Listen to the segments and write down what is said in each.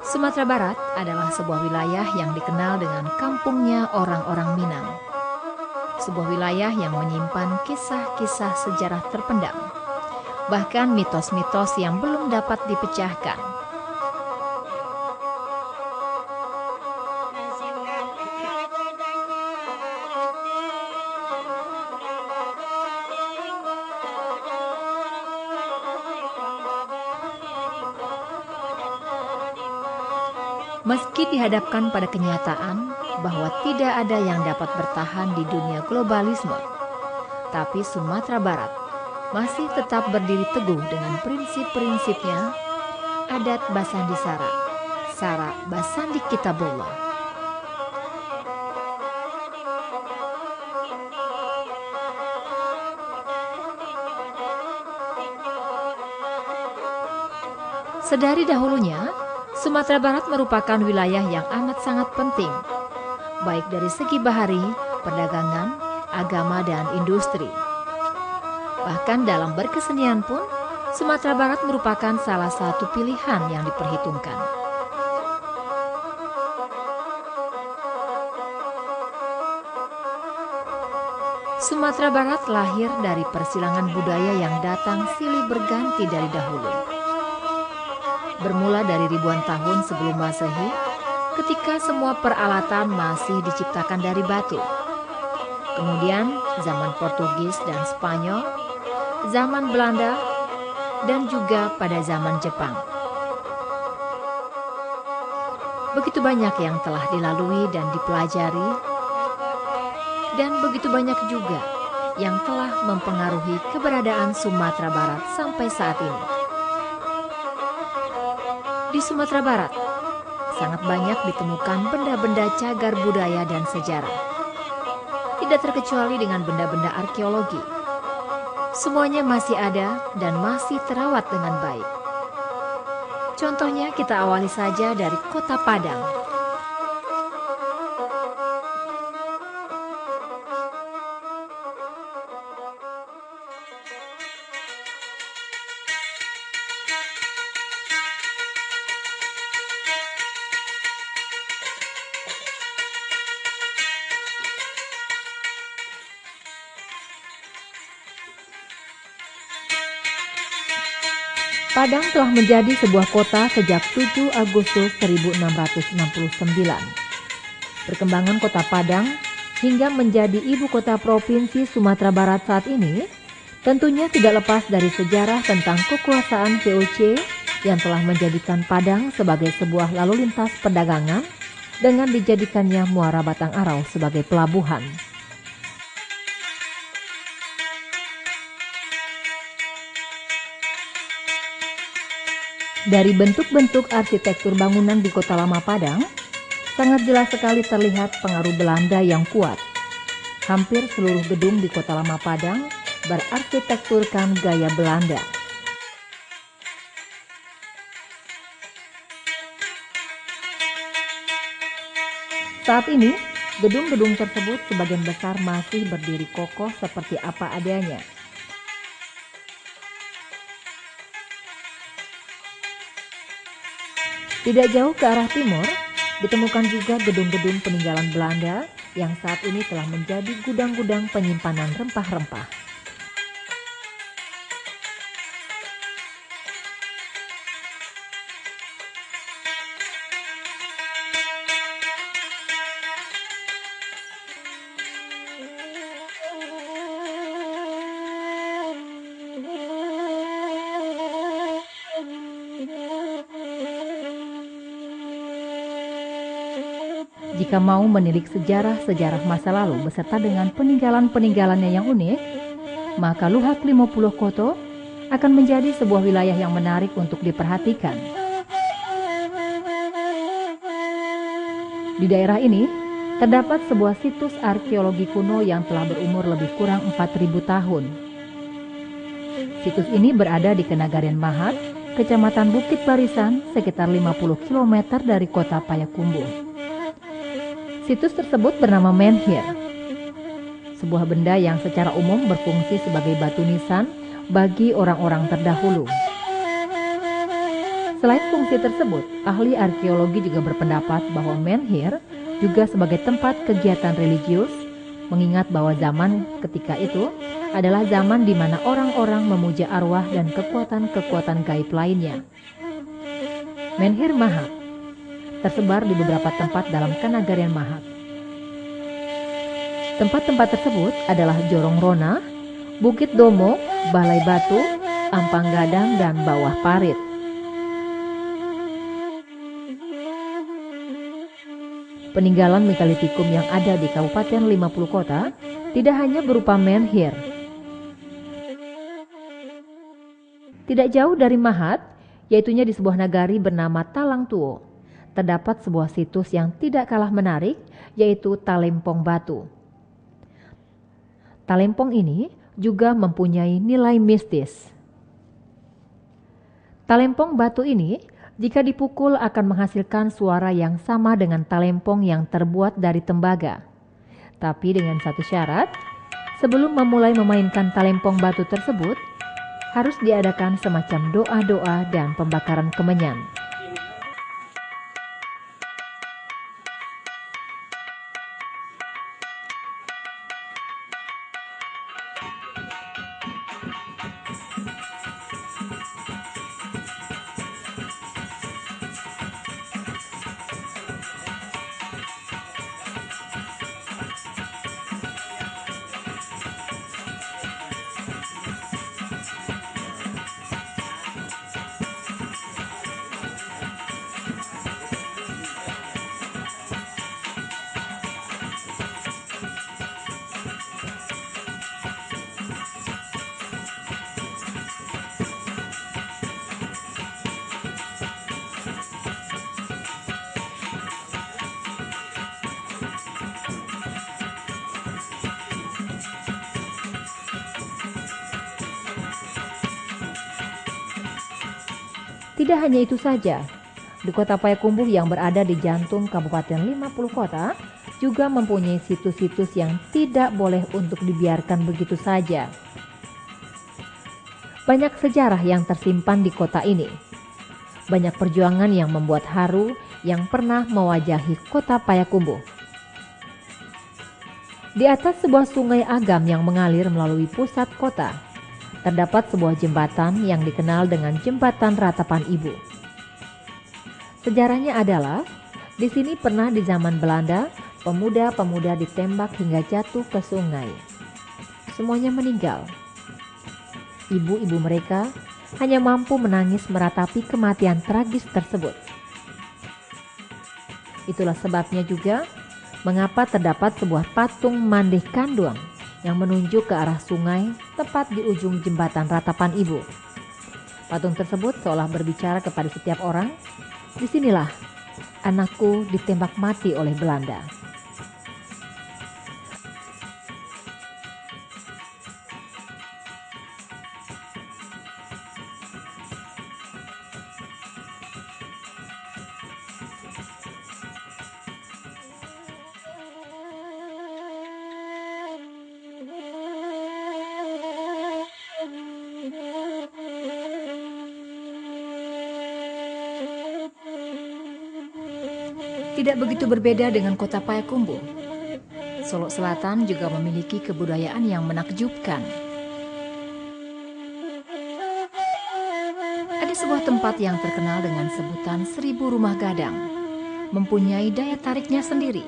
Sumatera Barat adalah sebuah wilayah yang dikenal dengan kampungnya orang-orang Minang. Sebuah wilayah yang menyimpan kisah-kisah sejarah terpendam, bahkan mitos-mitos yang belum dapat dipecahkan. Meski dihadapkan pada kenyataan bahwa tidak ada yang dapat bertahan di dunia globalisme, tapi Sumatera Barat masih tetap berdiri teguh dengan prinsip-prinsipnya, adat Basandi Sara, Sara Basandi Kitabullah. Sedari dahulunya, Sumatera Barat merupakan wilayah yang amat sangat penting, baik dari segi bahari, perdagangan, agama, dan industri. Bahkan dalam berkesenian pun, Sumatera Barat merupakan salah satu pilihan yang diperhitungkan. Sumatera Barat lahir dari persilangan budaya yang datang silih berganti dari dahulu. Bermula dari ribuan tahun sebelum Masehi, ketika semua peralatan masih diciptakan dari batu. Kemudian zaman Portugis dan Spanyol, zaman Belanda, dan juga pada zaman Jepang. Begitu banyak yang telah dilalui dan dipelajari, dan begitu banyak juga yang telah mempengaruhi keberadaan Sumatera Barat sampai saat ini. Di Sumatera Barat, sangat banyak ditemukan benda-benda cagar budaya dan sejarah. Tidak terkecuali dengan benda-benda arkeologi. Semuanya masih ada dan masih terawat dengan baik. Contohnya kita awali saja dari Kota Padang. Padang telah menjadi sebuah kota sejak 7 Agustus 1669. Perkembangan kota Padang hingga menjadi ibu kota provinsi Sumatera Barat saat ini tentunya tidak lepas dari sejarah tentang kekuasaan VOC yang telah menjadikan Padang sebagai sebuah lalu lintas perdagangan dengan dijadikannya Muara Batang Arau sebagai pelabuhan. Dari bentuk-bentuk arsitektur bangunan di Kota Lama Padang, sangat jelas sekali terlihat pengaruh Belanda yang kuat. Hampir seluruh gedung di Kota Lama Padang berarsitekturkan gaya Belanda. Saat ini, Gedung-gedung tersebut sebagian besar masih berdiri kokoh seperti apa adanya. Tidak jauh ke arah timur, ditemukan juga gedung-gedung peninggalan Belanda yang saat ini telah menjadi gudang-gudang penyimpanan rempah-rempah. Jika mau menilik sejarah-sejarah masa lalu beserta dengan peninggalan-peninggalannya yang unik, maka Luhak 50 Koto akan menjadi sebuah wilayah yang menarik untuk diperhatikan. Di daerah ini, terdapat sebuah situs arkeologi kuno yang telah berumur lebih kurang 4.000 tahun. Situs ini berada di Kenagarian Mahat, Kecamatan Bukit Barisan, sekitar 50 km dari kota Payakumbuh. Situs tersebut bernama menhir, sebuah benda yang secara umum berfungsi sebagai batu nisan bagi orang-orang terdahulu. Selain fungsi tersebut, ahli arkeologi juga berpendapat bahwa menhir juga sebagai tempat kegiatan religius, mengingat bahwa zaman ketika itu adalah zaman di mana orang-orang memuja arwah dan kekuatan-kekuatan gaib lainnya. Menhir Mahat tersebar di beberapa tempat dalam Kenagarian Mahat. Tempat-tempat tersebut adalah Jorong Rona, Bukit Domo, Balai Batu, Ampang Gadang, dan Bawah Parit. Peninggalan megalitikum yang ada di Kabupaten 50 Kota tidak hanya berupa menhir. Tidak jauh dari Mahat, yaitunya di sebuah nagari bernama Talang Tuo, terdapat sebuah situs yang tidak kalah menarik, yaitu Talempong Batu. Talempong ini juga mempunyai nilai mistis. Talempong batu ini jika dipukul akan menghasilkan suara yang sama dengan talempong yang terbuat dari tembaga. Tapi dengan satu syarat, sebelum memulai memainkan talempong batu tersebut, harus diadakan semacam doa-doa dan pembakaran kemenyan. Tidak hanya itu saja, di kota Payakumbuh yang berada di jantung Kabupaten 50 Kota juga mempunyai situs-situs yang tidak boleh untuk dibiarkan begitu saja. Banyak sejarah yang tersimpan di kota ini. Banyak perjuangan yang membuat haru yang pernah mewajahi kota Payakumbuh. Di atas sebuah sungai Agam yang mengalir melalui pusat kota, terdapat sebuah jembatan yang dikenal dengan Jembatan Ratapan Ibu. Sejarahnya adalah, di sini pernah di zaman Belanda, pemuda-pemuda ditembak hingga jatuh ke sungai. Semuanya meninggal. Ibu-ibu mereka hanya mampu menangis meratapi kematian tragis tersebut. Itulah sebabnya juga mengapa terdapat sebuah patung Mandeh Kanduang yang menunjuk ke arah sungai tepat di ujung Jembatan Ratapan Ibu. Patung tersebut seolah berbicara kepada setiap orang, "Disinilah anakku ditembak mati oleh Belanda." Tidak begitu berbeda dengan kota Payakumbuh. Solo Selatan juga memiliki kebudayaan yang menakjubkan. Ada sebuah tempat yang terkenal dengan sebutan 1000 Rumah Gadang, mempunyai daya tariknya sendiri.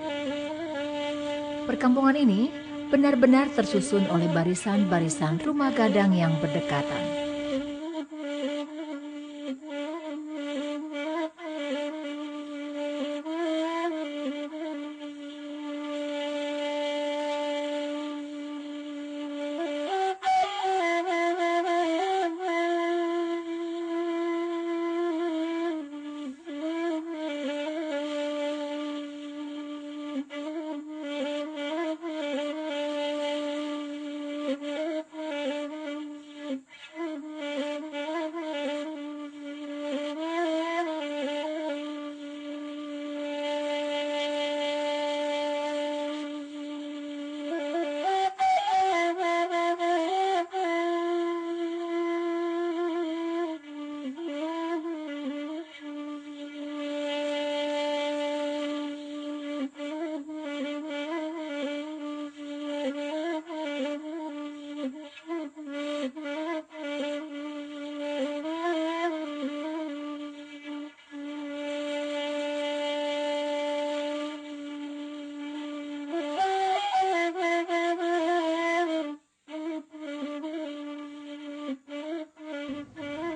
Perkampungan ini benar-benar tersusun oleh barisan-barisan rumah gadang yang berdekatan.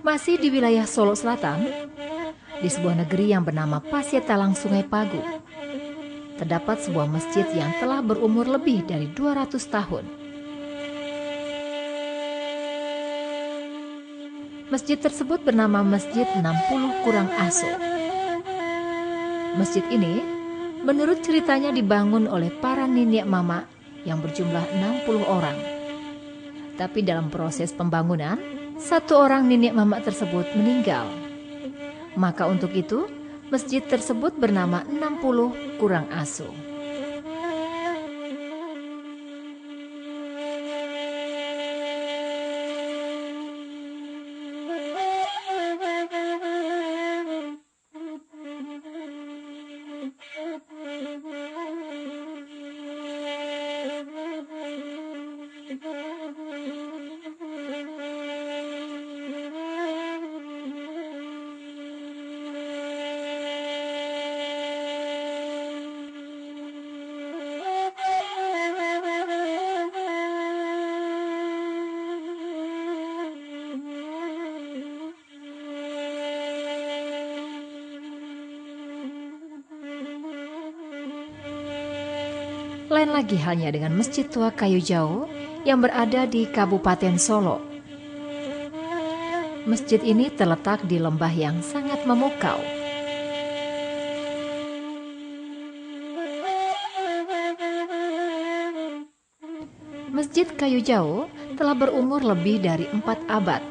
Masih di wilayah Solo Selatan, di sebuah negeri yang bernama Pasir Talang Sungai Pagu, terdapat sebuah masjid yang telah berumur lebih dari 200 tahun. Masjid tersebut bernama Masjid 60 Kurang Aso. Masjid ini menurut ceritanya dibangun oleh para nenek mama yang berjumlah 60 orang. Tapi dalam proses pembangunan, satu orang nenek mama tersebut meninggal. Maka untuk itu, masjid tersebut bernama 60 Kurang Aso. Lain lagi halnya dengan Masjid Tua Kayu Jauh yang berada di Kabupaten Solo. Masjid ini terletak di lembah yang sangat memukau. Masjid Kayu Jauh telah berumur lebih dari 4 abad.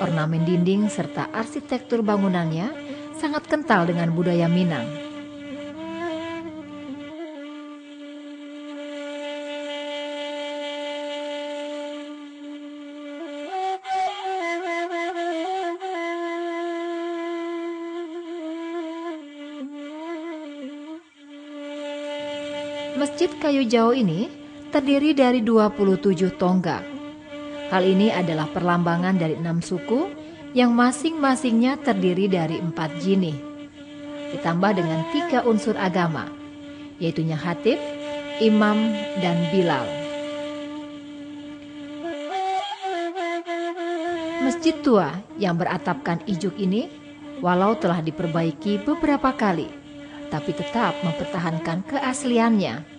Ornamen dinding serta arsitektur bangunannya sangat kental dengan budaya Minang. Masjid Kayu Jauh ini terdiri dari 27 tonggak. Hal ini adalah perlambangan dari 6 suku yang masing-masingnya terdiri dari 4 jinih. Ditambah dengan 3 unsur agama, yaitu khatib, imam, dan bilal. Masjid tua yang beratapkan ijuk ini, walau telah diperbaiki beberapa kali, tapi tetap mempertahankan keasliannya.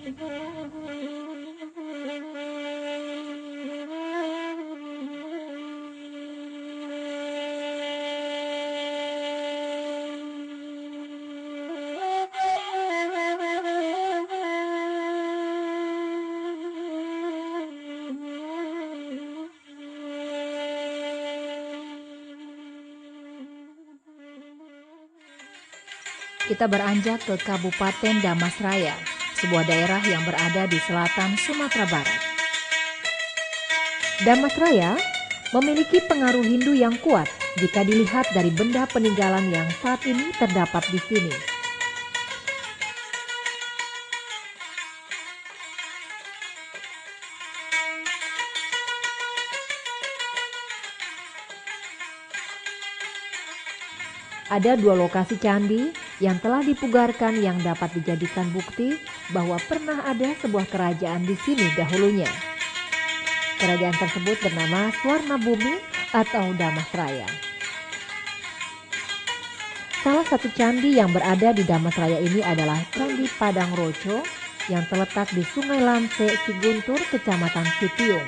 Kita beranjak ke Kabupaten Damasraya, sebuah daerah yang berada di selatan Sumatera Barat. Damasraya memiliki pengaruh Hindu yang kuat jika dilihat dari benda peninggalan yang saat ini terdapat di sini. Ada 2 lokasi candi yang telah dipugarkan yang dapat dijadikan bukti bahwa pernah ada sebuah kerajaan di sini dahulunya. Kerajaan tersebut bernama Swarnabumi atau Damasraya. Salah satu candi yang berada di Damasraya ini adalah Candi Padang Roco yang terletak di Sungai Lamse, Siguntur, Kecamatan Citiung.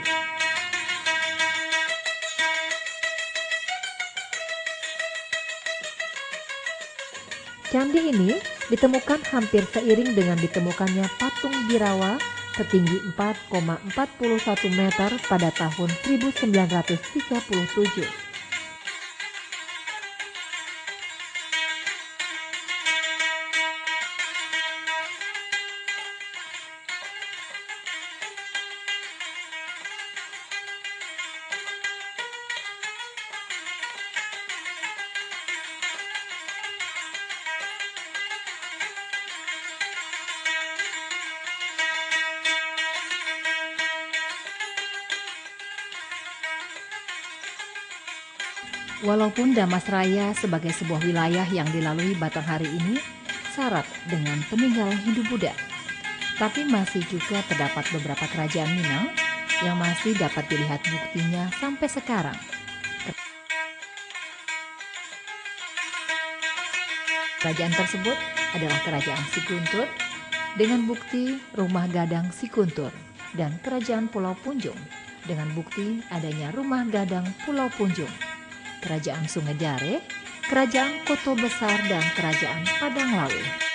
Candi ini ditemukan hampir seiring dengan ditemukannya patung Birawa setinggi 4,41 meter pada tahun 1937. Walaupun Damasraya sebagai sebuah wilayah yang dilalui Batanghari ini syarat dengan peninggalan Hindu Buddha, tapi masih juga terdapat beberapa kerajaan Minang yang masih dapat dilihat buktinya sampai sekarang. Kerajaan tersebut adalah Kerajaan Sikuntur dengan bukti Rumah Gadang Sikuntur dan Kerajaan Pulau Punjung dengan bukti adanya Rumah Gadang Pulau Punjung. Kerajaan Sungai Dare, Kerajaan Koto Besar, dan Kerajaan Padang Lawe.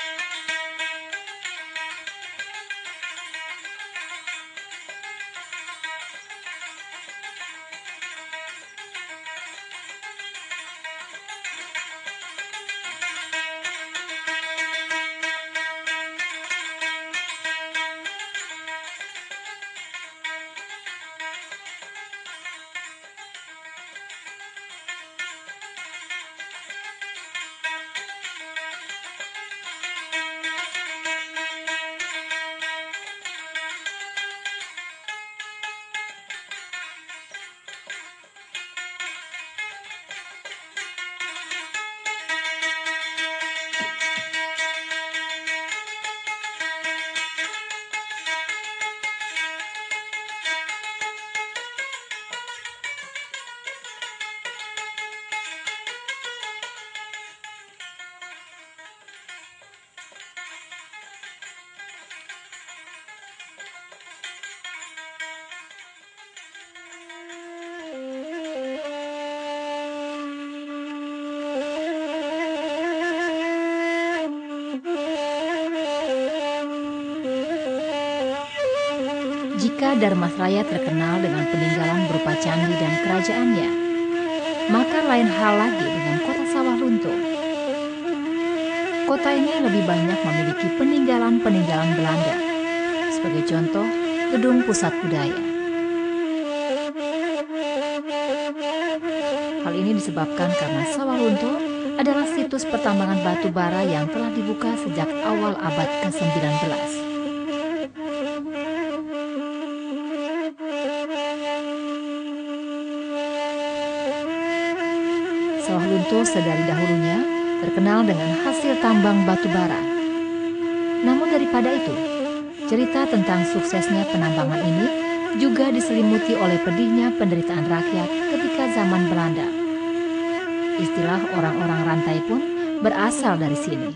Jika Damasraya terkenal dengan peninggalan berupa candi dan kerajaannya, maka lain hal lagi dengan kota Sawah Lunto. Kota ini lebih banyak memiliki peninggalan-peninggalan Belanda, sebagai contoh gedung pusat budaya. Hal ini disebabkan karena Sawah Lunto adalah situs pertambangan batu bara yang telah dibuka sejak awal abad ke-19. Sawah Lunto sedari dahulunya terkenal dengan hasil tambang batu bara. Namun daripada itu, cerita tentang suksesnya penambangan ini juga diselimuti oleh pedihnya penderitaan rakyat ketika zaman Belanda. Istilah orang-orang rantai pun berasal dari sini.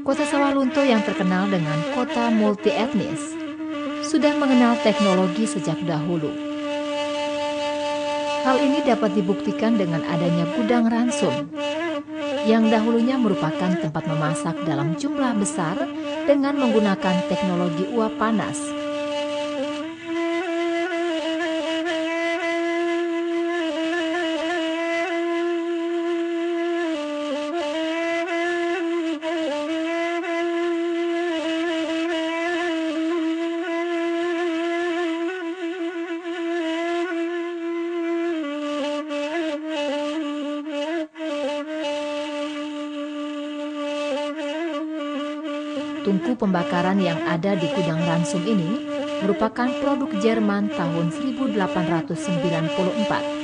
Kota Sawah Lunto yang terkenal dengan kota multi etnis sudah mengenal teknologi sejak dahulu. Hal ini dapat dibuktikan dengan adanya gudang ransum, yang dahulunya merupakan tempat memasak dalam jumlah besar dengan menggunakan teknologi uap panas. Tungku pembakaran yang ada di gudang ransum ini merupakan produk Jerman tahun 1894.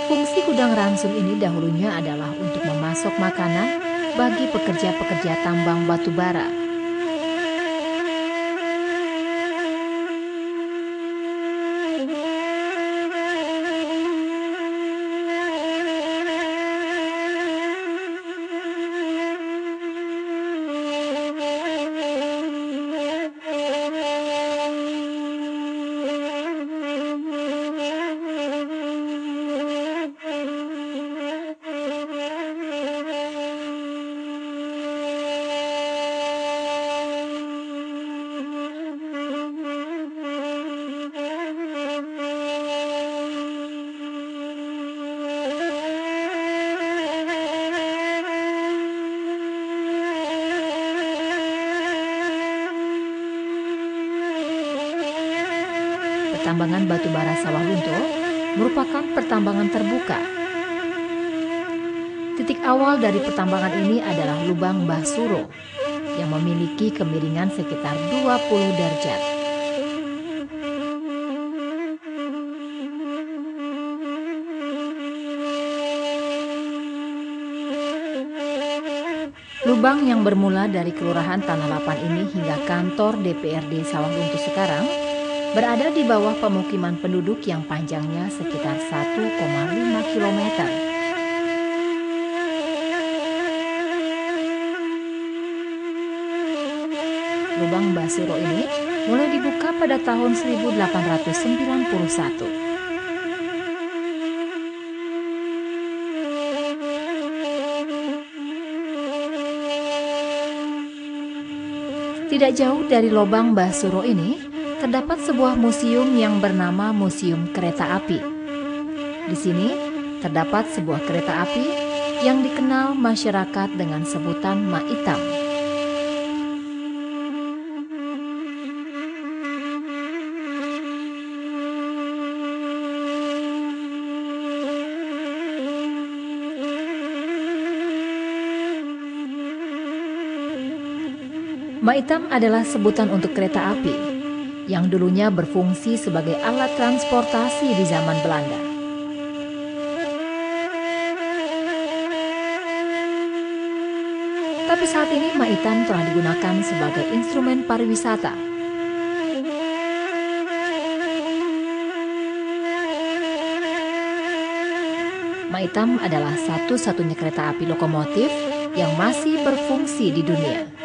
Fungsi gudang ransum ini dahulunya adalah untuk memasok makanan bagi pekerja-pekerja tambang batu bara. Pertambangan batu bara Sawah Lunto merupakan pertambangan terbuka. Titik awal dari pertambangan ini adalah lubang Mbah Suro yang memiliki kemiringan sekitar 20 derajat. Lubang yang bermula dari Kelurahan Tanah Lapan ini hingga kantor DPRD Sawah Lunto sekarang berada di bawah pemukiman penduduk yang panjangnya sekitar 1,5 km. Lubang Mbah Suro ini mulai dibuka pada tahun 1891. Tidak jauh dari lubang Mbah Suro ini terdapat sebuah museum yang bernama Museum Kereta Api. Di sini terdapat sebuah kereta api yang dikenal masyarakat dengan sebutan Maitam. Maitam adalah sebutan untuk kereta api yang dulunya berfungsi sebagai alat transportasi di zaman Belanda. Tapi saat ini Maitam telah digunakan sebagai instrumen pariwisata. Maitam adalah satu-satunya kereta api lokomotif yang masih berfungsi di dunia.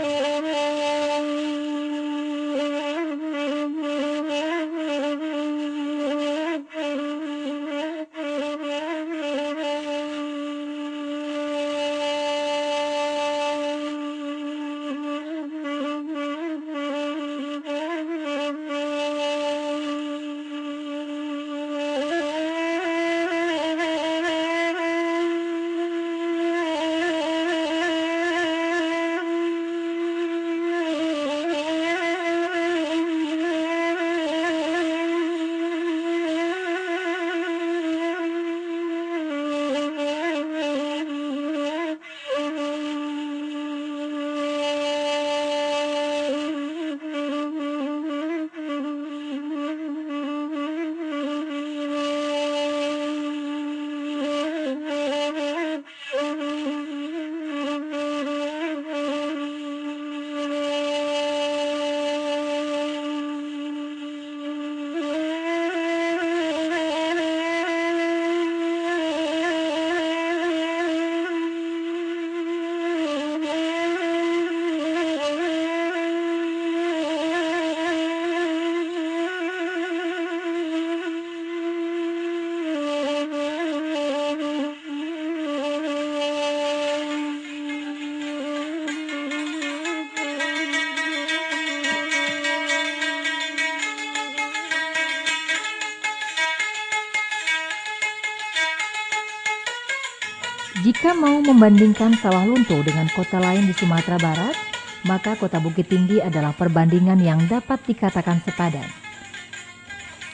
Jika mau membandingkan Sawah Lunto dengan kota lain di Sumatera Barat, maka kota Bukit Tinggi adalah perbandingan yang dapat dikatakan sepadan.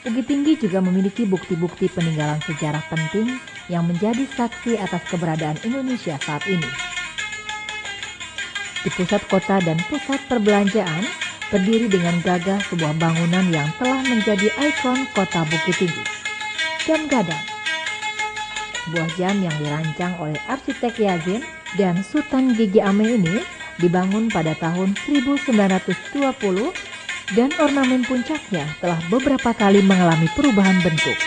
Bukit Tinggi juga memiliki bukti-bukti peninggalan sejarah penting yang menjadi saksi atas keberadaan Indonesia saat ini. Di pusat kota dan pusat perbelanjaan, berdiri dengan gagah sebuah bangunan yang telah menjadi ikon kota Bukit Tinggi. Jam Gadang, sebuah jam yang dirancang oleh arsitek Yazin dan Sultan Gigi Ame ini dibangun pada tahun 1920 dan ornamen puncaknya telah beberapa kali mengalami perubahan bentuk.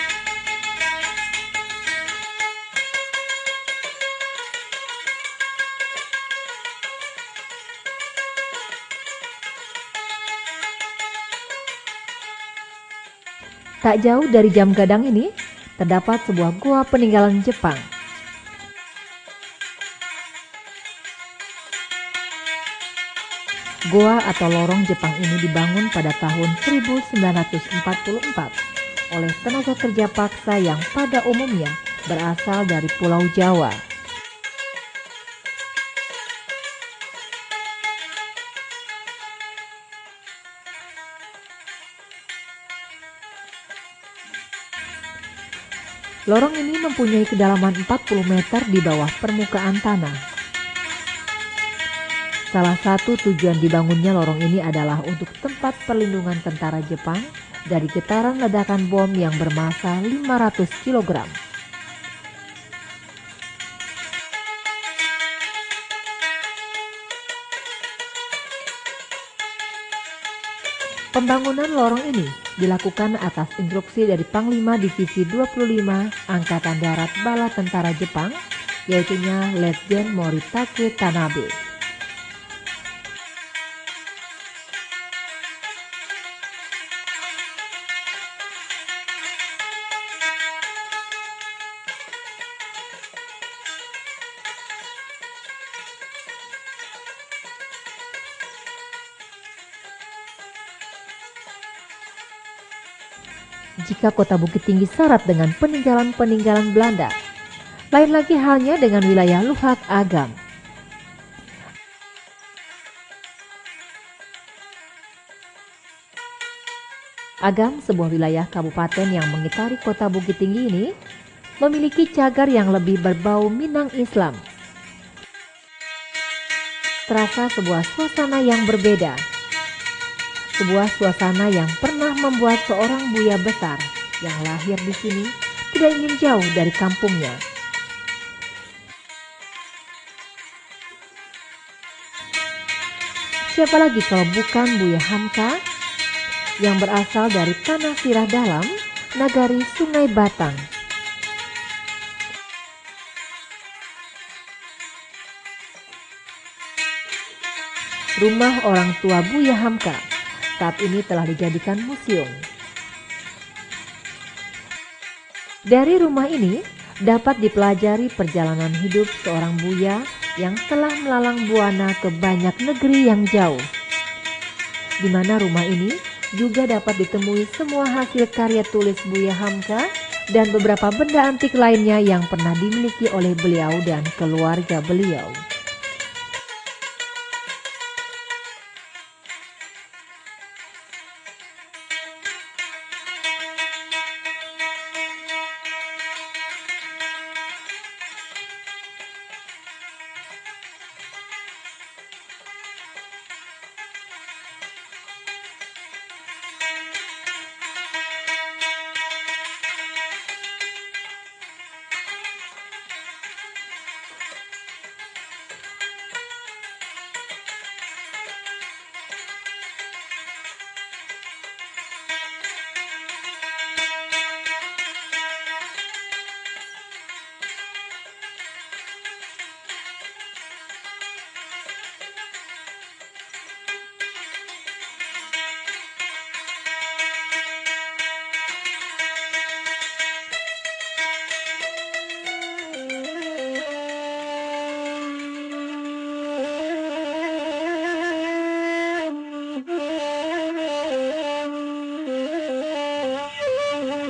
Tak jauh dari Jam Gadang ini, terdapat sebuah gua peninggalan Jepang. Goa atau lorong Jepang ini dibangun pada tahun 1944 oleh tenaga kerja paksa yang pada umumnya berasal dari Pulau Jawa. Lorong ini mempunyai kedalaman 40 meter di bawah permukaan tanah. Salah satu tujuan dibangunnya lorong ini adalah untuk tempat perlindungan tentara Jepang dari getaran ledakan bom yang bermassa 500 kg. Pembangunan lorong ini dilakukan atas instruksi dari Panglima Divisi 25 Angkatan Darat Bala Tentara Jepang, yaitunya Letjen Moritake Tanabe. Jika kota Bukit Tinggi syarat dengan peninggalan-peninggalan Belanda, lain lagi halnya dengan wilayah Luhak Agam. Agam, sebuah wilayah kabupaten yang mengitari kota Bukit Tinggi ini, memiliki cagar yang lebih berbau Minang Islam. Terasa sebuah suasana yang berbeda. Sebuah suasana yang pernah membuat seorang buya besar yang lahir di sini tidak ingin jauh dari kampungnya. Siapa lagi kalau bukan Buya Hamka yang berasal dari tanah Sirah Dalam, nagari Sungai Batang. Rumah orang tua Buya Hamka saat ini telah dijadikan museum. Dari rumah ini dapat dipelajari perjalanan hidup seorang buya yang telah melalang buana ke banyak negeri yang jauh. Di mana rumah ini juga dapat ditemui semua hasil karya tulis Buya Hamka dan beberapa benda antik lainnya yang pernah dimiliki oleh beliau dan keluarga beliau.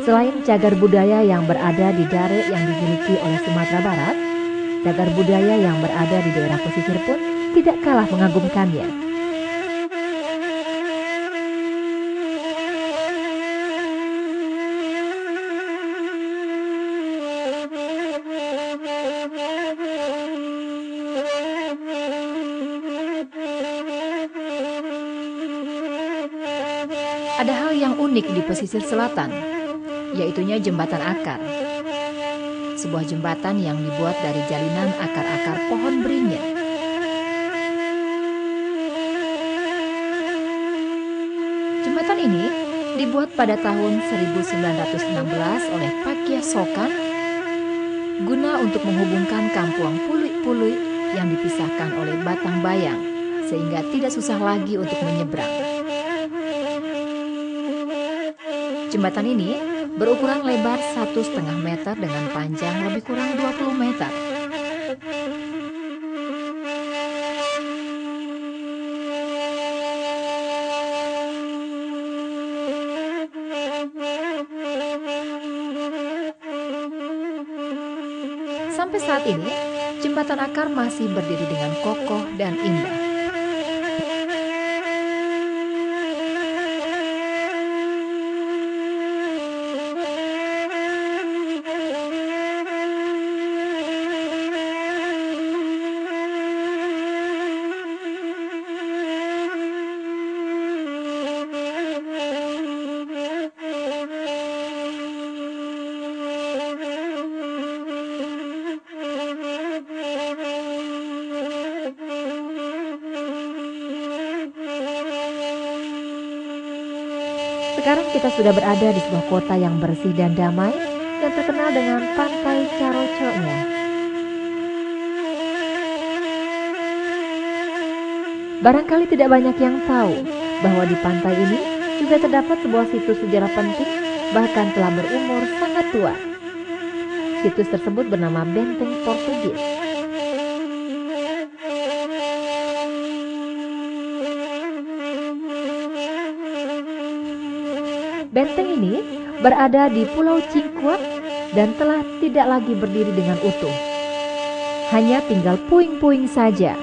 Selain cagar budaya yang berada di Dare yang dimiliki oleh Sumatera Barat, cagar budaya yang berada di daerah pesisir pun tidak kalah mengagumkannya. Ada hal yang unik di pesisir selatan, yaitunya jembatan akar. Sebuah jembatan yang dibuat dari jalinan akar-akar pohon beringin. Jembatan ini dibuat pada tahun 1916 oleh Pakia Sokan guna untuk menghubungkan kampung Puluy-Puluy yang dipisahkan oleh Batang Bayang, sehingga tidak susah lagi untuk menyeberang. Jembatan ini berukuran lebar 1,5 meter dengan panjang lebih kurang 20 meter. Sampai saat ini, jembatan akar masih berdiri dengan kokoh dan indah. Sekarang kita sudah berada di sebuah kota yang bersih dan damai dan terkenal dengan Pantai Caroco-nya. Barangkali tidak banyak yang tahu bahwa di pantai ini juga terdapat sebuah situs sejarah penting, bahkan telah berumur sangat tua. Situs tersebut bernama Benteng Portugis. Benteng ini berada di Pulau Cingkuak dan telah tidak lagi berdiri dengan utuh. Hanya tinggal puing-puing saja.